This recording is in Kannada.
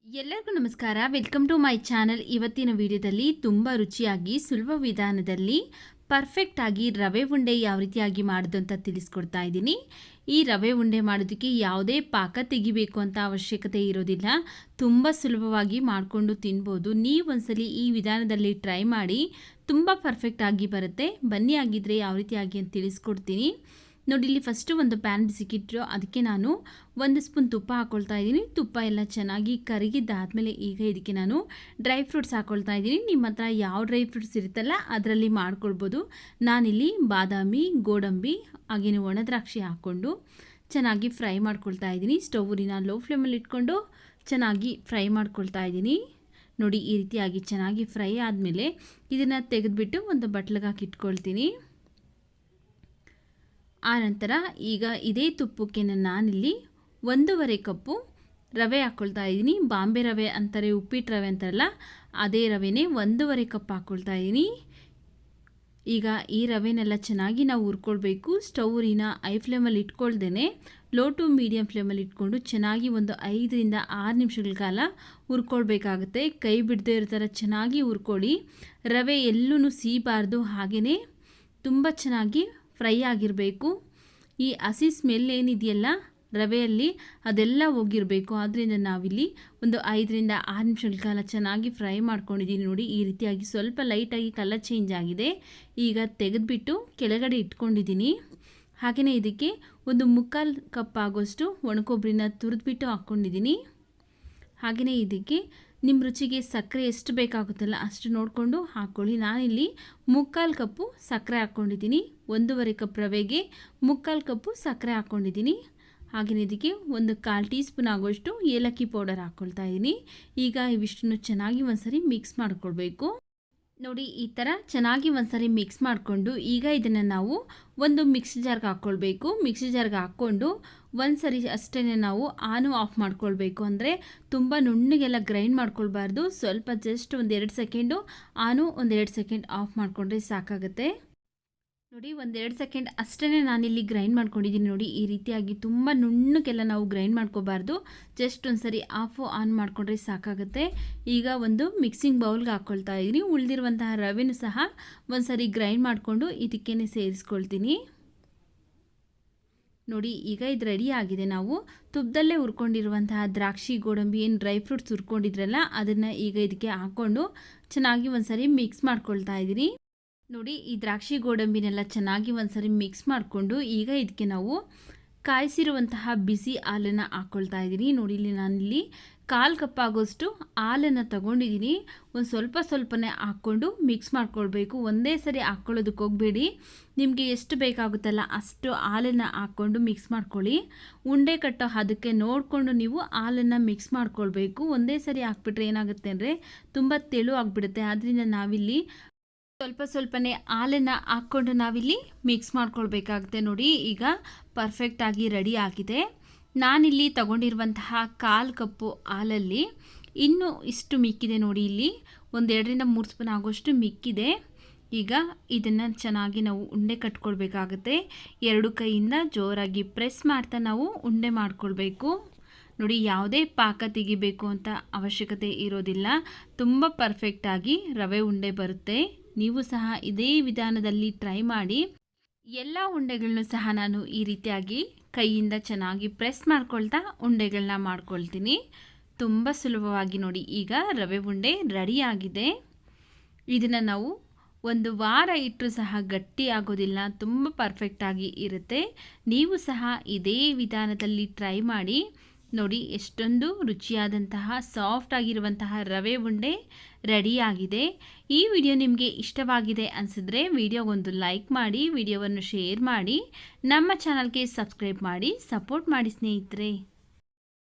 ಎಲ್ಲರಿಗೂ ನಮಸ್ಕಾರ. Welcome to my channel. ಇವತ್ತಿನ ವಿಡಿಯೋದಲ್ಲಿ ತುಂಬ ರುಚಿಯಾಗಿ ಸುಲಭ ವಿಧಾನದಲ್ಲಿ ಪರ್ಫೆಕ್ಟ್ ಆಗಿ ರವೆ ಉಂಡೆ ಯಾವ ರೀತಿಯಾಗಿ ಮಾಡೋದು ಅಂತ ತಿಳಿಸ್ಕೊಡ್ತಾ ಇದ್ದೀನಿ. ಈ ರವೆ ಉಂಡೆ ಮಾಡೋದಕ್ಕೆ ಯಾವುದೇ ಪಾಕ ತೆಗಿಬೇಕು ಅಂತ ಅವಶ್ಯಕತೆ ಇರೋದಿಲ್ಲ. ತುಂಬ ಸುಲಭವಾಗಿ ಮಾಡಿಕೊಂಡು ತಿನ್ಬೋದು. ನೀವು ಒಂದ್ಸಲಿ ಈ ವಿಧಾನದಲ್ಲಿ ಟ್ರೈ ಮಾಡಿ, ತುಂಬ ಪರ್ಫೆಕ್ಟ್ ಆಗಿ ಬರುತ್ತೆ. ಬನ್ನಿ, ಆಗಿದ್ರೆ ಯಾವ ರೀತಿಯಾಗಿ ಅಂತ ತಿಳಿಸ್ಕೊಡ್ತೀನಿ ನೋಡಿ. ಇಲ್ಲಿ ಫಸ್ಟು ಒಂದು ಪ್ಯಾನ್ ಬಿಸಿಕಿಟ್ಟು ಅದಕ್ಕೆ ನಾನು 1 ಸ್ಪೂನ್ ತುಪ್ಪ ಹಾಕ್ಕೊಳ್ತಾ ಇದ್ದೀನಿ. ತುಪ್ಪ ಎಲ್ಲ ಚೆನ್ನಾಗಿ ಕರಗಿದ್ದಾದಮೇಲೆ ಈಗ ಇದಕ್ಕೆ ನಾನು ಡ್ರೈ ಫ್ರೂಟ್ಸ್ ಹಾಕ್ಕೊಳ್ತಾ ಇದ್ದೀನಿ. ನಿಮ್ಮ ಹತ್ರ ಯಾವ ಡ್ರೈ ಫ್ರೂಟ್ಸ್ ಇರುತ್ತಲ್ಲ ಅದರಲ್ಲಿ ಮಾಡ್ಕೊಳ್ಬೋದು. ನಾನಿಲ್ಲಿ ಬಾದಾಮಿ, ಗೋಡಂಬಿ ಹಾಗೆಯೇ ಒಣ ದ್ರಾಕ್ಷಿ ಹಾಕ್ಕೊಂಡು ಚೆನ್ನಾಗಿ ಫ್ರೈ ಮಾಡ್ಕೊಳ್ತಾ ಇದ್ದೀನಿ. ಸ್ಟವ್ನ ಲೋ ಫ್ಲೇಮಲ್ಲಿ ಇಟ್ಕೊಂಡು ಚೆನ್ನಾಗಿ ಫ್ರೈ ಮಾಡ್ಕೊಳ್ತಾ ಇದ್ದೀನಿ ನೋಡಿ. ಈ ರೀತಿಯಾಗಿ ಚೆನ್ನಾಗಿ ಫ್ರೈ ಆದಮೇಲೆ ಇದನ್ನು ತೆಗೆದುಬಿಟ್ಟು ಒಂದು ಬಟ್ಲಿಗೆ ಹಾಕಿ ಇಟ್ಕೊಳ್ತೀನಿ. ಆನಂತರ ಈಗ ಇದೇ ತುಪ್ಪಕ್ಕೆ ನಾನಿಲ್ಲಿ 1.5 ಕಪ್ಪು ರವೆ ಹಾಕ್ಕೊಳ್ತಾ ಇದ್ದೀನಿ. ಬಾಂಬೆ ರವೆ ಅಂತಾರೆ, ಉಪ್ಪಿಟ್ಟು ರವೆ ಅಂತಾರಲ್ಲ ಅದೇ ರವೆನೇ 1.5 ಕಪ್ ಹಾಕ್ಕೊಳ್ತಾ ಇದ್ದೀನಿ. ಈಗ ಈ ರವೆನೆಲ್ಲ ಚೆನ್ನಾಗಿ ನಾವು ಹುರ್ಕೊಳ್ಬೇಕು. ಸ್ಟವ್ನ ಐ ಫ್ಲೇಮಲ್ಲಿ ಇಟ್ಕೊಳ್ದೇನೆ ಲೋ ಟು ಮೀಡಿಯಮ್ ಫ್ಲೇಮಲ್ಲಿ ಇಟ್ಕೊಂಡು ಚೆನ್ನಾಗಿ ಒಂದು 5 ರಿಂದ 6 ನಿಮಿಷಗಳ ಕಾಲ ಹುರ್ಕೊಳ್ಬೇಕಾಗುತ್ತೆ. ಕೈ ಬಿಡದೇ ಇರೋ ಥರ ಚೆನ್ನಾಗಿ ಹುರ್ಕೊಳ್ಳಿ. ರವೆ ಎಲ್ಲೂ ಸೀಬಾರ್ದು, ಹಾಗೆಯೇ ತುಂಬ ಚೆನ್ನಾಗಿ ಫ್ರೈ ಆಗಿರಬೇಕು. ಈ ಹಸಿ ಸ್ಮೆಲ್ ಏನಿದೆಯಲ್ಲ ರವೆಯಲ್ಲಿ ಅದೆಲ್ಲ ಹೋಗಿರಬೇಕು. ಆದ್ದರಿಂದ ನಾವಿಲ್ಲಿ ಒಂದು 5 ರಿಂದ 6 ನಿಮಿಷಗಳ ಕಾಲ ಚೆನ್ನಾಗಿ ಫ್ರೈ ಮಾಡ್ಕೊಂಡಿದ್ದೀನಿ ನೋಡಿ. ಈ ರೀತಿಯಾಗಿ ಸ್ವಲ್ಪ ಲೈಟಾಗಿ ಕಲರ್ ಚೇಂಜ್ ಆಗಿದೆ. ಈಗ ತೆಗೆದುಬಿಟ್ಟು ಕೆಳಗಡೆ ಇಟ್ಕೊಂಡಿದ್ದೀನಿ. ಹಾಗೆಯೇ ಇದಕ್ಕೆ ಒಂದು 3/4 ಕಪ್ ಆಗೋಷ್ಟು ಒಣಕೊಬ್ಬರಿನ ತುರಿದ್ಬಿಟ್ಟು ಹಾಕ್ಕೊಂಡಿದ್ದೀನಿ. ಹಾಗೆಯೇ ಇದಕ್ಕೆ ನಿಮ್ಮ ರುಚಿಗೆ ಸಕ್ಕರೆ ಎಷ್ಟು ಬೇಕಾಗುತ್ತಲ್ಲ ಅಷ್ಟು ನೋಡಿಕೊಂಡು ಹಾಕ್ಕೊಳ್ಳಿ. ನಾನಿಲ್ಲಿ 3/4 ಕಪ್ಪು ಸಕ್ಕರೆ ಹಾಕ್ಕೊಂಡಿದ್ದೀನಿ. 1.5 ಕಪ್ ರವೆಗೆ 3/4 ಕಪ್ಪು ಸಕ್ಕರೆ ಹಾಕ್ಕೊಂಡಿದ್ದೀನಿ. ಹಾಗೆಯೇ ಇದಕ್ಕೆ ಒಂದು 1/4 ಟೀ ಸ್ಪೂನ್ ಆಗೋಷ್ಟು ಏಲಕ್ಕಿ ಪೌಡರ್ ಹಾಕ್ಕೊಳ್ತಾ ಇದ್ದೀನಿ. ಈಗ ಇವಿಷ್ಟನ್ನು ಚೆನ್ನಾಗಿ ಒಂದ್ಸರಿ ಮಿಕ್ಸ್ ಮಾಡ್ಕೊಳ್ಬೇಕು ನೋಡಿ. ಈ ಥರ ಚೆನ್ನಾಗಿ ಒಂದ್ಸರಿ ಮಿಕ್ಸ್ ಮಾಡಿಕೊಂಡು ಈಗ ಇದನ್ನು ನಾವು ಒಂದು ಮಿಕ್ಸಿ ಜಾರ್ಗೆ ಹಾಕ್ಕೊಳ್ಬೇಕು. ಮಿಕ್ಸಿ ಜಾರ್ಗೆ ಹಾಕ್ಕೊಂಡು ಒಂದ್ಸರಿ ಅಷ್ಟೇ ನಾವು ಆನು ಆಫ್ ಮಾಡ್ಕೊಳ್ಬೇಕು. ಅಂದರೆ ತುಂಬ ನುಣ್ಣಗೆಲ್ಲ ಗ್ರೈಂಡ್ ಮಾಡ್ಕೊಳ್ಬಾರ್ದು. ಸ್ವಲ್ಪ ಜಸ್ಟ್ 1-2 ಸೆಕೆಂಡು ಆನು, 1-2 ಸೆಕೆಂಡ್ ಆಫ್ ಮಾಡಿಕೊಂಡ್ರೆ ಸಾಕಾಗುತ್ತೆ ನೋಡಿ. 1-2 ಸೆಕೆಂಡ್ ಅಷ್ಟೇ ನಾನಿಲ್ಲಿ ಗ್ರೈಂಡ್ ಮಾಡ್ಕೊಂಡಿದ್ದೀನಿ ನೋಡಿ. ಈ ರೀತಿಯಾಗಿ ತುಂಬ ನುಣ್ಣಗೆಲ್ಲ ನಾವು ಗ್ರೈಂಡ್ ಮಾಡ್ಕೋಬಾರ್ದು. ಜಸ್ಟ್ ಒಂದ್ಸರಿ ಆಫು ಆನ್ ಮಾಡಿಕೊಂಡ್ರೆ ಸಾಕಾಗುತ್ತೆ. ಈಗ ಒಂದು ಮಿಕ್ಸಿಂಗ್ ಬೌಲ್ಗೆ ಹಾಕ್ಕೊಳ್ತಾ ಇದ್ದೀನಿ. ಉಳಿದಿರುವಂತಹ ರವೆನೂ ಸಹ ಒಂದ್ಸರಿ ಗ್ರೈಂಡ್ ಮಾಡಿಕೊಂಡು ಇದಕ್ಕೇ ಸೇರಿಸ್ಕೊಳ್ತೀನಿ ನೋಡಿ. ಈಗ ಇದು ರೆಡಿ ಆಗಿದೆ. ನಾವು ತುಪ್ಪದಲ್ಲೇ ಹುರ್ಕೊಂಡಿರುವಂತಹ ದ್ರಾಕ್ಷಿ, ಗೋಡಂಬಿ ಏನು ಡ್ರೈ ಫ್ರೂಟ್ಸ್ ಹುರ್ಕೊಂಡಿದ್ರಲ್ಲ ಅದನ್ನು ಈಗ ಇದಕ್ಕೆ ಹಾಕ್ಕೊಂಡು ಚೆನ್ನಾಗಿ ಒಂದ್ಸರಿ ಮಿಕ್ಸ್ ಮಾಡ್ಕೊಳ್ತಾ ಇದ್ದೀನಿ ನೋಡಿ. ಈ ದ್ರಾಕ್ಷಿ ಗೋಡಂಬಿನೆಲ್ಲ ಚೆನ್ನಾಗಿ ಒಂದ್ಸರಿ ಮಿಕ್ಸ್ ಮಾಡಿಕೊಂಡು ಈಗ ಇದಕ್ಕೆ ನಾವು ಕಾಯಿಸಿರುವಂತಹ ಬಿಸಿ ಹಾಲನ್ನು ಹಾಕ್ಕೊಳ್ತಾ ಇದ್ದೀನಿ ನೋಡಿ. ಇಲ್ಲಿ ನಾನಿಲ್ಲಿ 1/4 ಕಪ್ ಆಗೋಷ್ಟು ಹಾಲನ್ನು ತಗೊಂಡಿದ್ದೀನಿ. ಒಂದು ಸ್ವಲ್ಪನೇ ಹಾಕ್ಕೊಂಡು ಮಿಕ್ಸ್ ಮಾಡ್ಕೊಳ್ಬೇಕು. ಒಂದೇ ಸರಿ ಹಾಕ್ಕೊಳ್ಳೋದಕ್ಕೆ ಹೋಗಬೇಡಿ. ನಿಮಗೆ ಎಷ್ಟು ಬೇಕಾಗುತ್ತಲ್ಲ ಅಷ್ಟು ಹಾಲನ್ನು ಹಾಕ್ಕೊಂಡು ಮಿಕ್ಸ್ ಮಾಡ್ಕೊಳ್ಳಿ. ಉಂಡೆ ಕಟ್ಟೋ ಅದಕ್ಕೆ ನೋಡಿಕೊಂಡು ನೀವು ಹಾಲನ್ನು ಮಿಕ್ಸ್ ಮಾಡ್ಕೊಳ್ಬೇಕು. ಒಂದೇ ಸರಿ ಹಾಕ್ಬಿಟ್ರೆ ಏನಾಗುತ್ತೆ ಅಂದರೆ ತುಂಬ ತೆಳು ಆಗಿಬಿಡುತ್ತೆ. ಆದ್ದರಿಂದ ನಾವಿಲ್ಲಿ ಸ್ವಲ್ಪನೇ ಹಾಲನ್ನು ಹಾಕ್ಕೊಂಡು ನಾವಿಲ್ಲಿ ಮಿಕ್ಸ್ ಮಾಡ್ಕೊಳ್ಬೇಕಾಗುತ್ತೆ ನೋಡಿ. ಈಗ ಪರ್ಫೆಕ್ಟಾಗಿ ರೆಡಿ ಆಗಿದೆ. ನಾನಿಲ್ಲಿ ತಗೊಂಡಿರುವಂತಹ 1/4 ಕಪ್ಪು ಹಾಲಲ್ಲಿ ಇನ್ನೂ ಇಷ್ಟು ಮಿಕ್ಕಿದೆ ನೋಡಿ. ಇಲ್ಲಿ 1-2 ರಿಂದ 3 ಸ್ಪೂನ್ ಆಗೋಷ್ಟು ಮಿಕ್ಕಿದೆ. ಈಗ ಇದನ್ನು ಚೆನ್ನಾಗಿ ನಾವು ಉಂಡೆ ಕಟ್ಕೊಳ್ಬೇಕಾಗುತ್ತೆ. 2 ಕೈಯಿಂದ ಜೋರಾಗಿ ಪ್ರೆಸ್ ಮಾಡ್ತಾ ನಾವು ಉಂಡೆ ಮಾಡ್ಕೊಳ್ಬೇಕು ನೋಡಿ. ಯಾವುದೇ ಪಾಕ ತೆಗಿಬೇಕು ಅಂತ ಅವಶ್ಯಕತೆ ಇರೋದಿಲ್ಲ. ತುಂಬ ಪರ್ಫೆಕ್ಟಾಗಿ ರವೆ ಉಂಡೆ ಬರುತ್ತೆ. ನೀವು ಸಹ ಇದೇ ವಿಧಾನದಲ್ಲಿ ಟ್ರೈ ಮಾಡಿ. ಎಲ್ಲ ಉಂಡೆಗಳನ್ನೂ ಸಹ ನಾನು ಈ ರೀತಿಯಾಗಿ ಕೈಯಿಂದ ಚೆನ್ನಾಗಿ ಪ್ರೆಸ್ ಮಾಡ್ಕೊಳ್ತಾ ಉಂಡೆಗಳನ್ನ ಮಾಡ್ಕೊಳ್ತೀನಿ. ತುಂಬ ಸುಲಭವಾಗಿ ನೋಡಿ. ಈಗ ರವೆ ಉಂಡೆ ರೆಡಿಯಾಗಿದೆ. ಇದನ್ನು ನಾವು 1 ವಾರ ಇಟ್ಟರೂ ಸಹ ಗಟ್ಟಿ ಆಗೋದಿಲ್ಲ. ತುಂಬ ಪರ್ಫೆಕ್ಟಾಗಿ ಇರುತ್ತೆ. ನೀವು ಸಹ ಇದೇ ವಿಧಾನದಲ್ಲಿ ಟ್ರೈ ಮಾಡಿ ನೋಡಿ. ಎಷ್ಟೊಂದು ರುಚಿಯಾದಂತಹ ಸಾಫ್ಟ್ ಆಗಿರುವಂತಹ ರವೆ ಉಂಡೆ ರೆಡಿಯಾಗಿದೆ. ಈ ವಿಡಿಯೋ ನಿಮಗೆ ಇಷ್ಟವಾಗಿದೆ ಅನಿಸಿದ್ರೆ ವಿಡಿಯೋಗೊಂದು ಲೈಕ್ ಮಾಡಿ, ವಿಡಿಯೋವನ್ನು ಶೇರ್ ಮಾಡಿ, ನಮ್ಮ ಚಾನಲ್ಗೆ ಸಬ್ಸ್ಕ್ರೈಬ್ ಮಾಡಿ ಸಪೋರ್ಟ್ ಮಾಡಿ ಸ್ನೇಹಿತರೆ.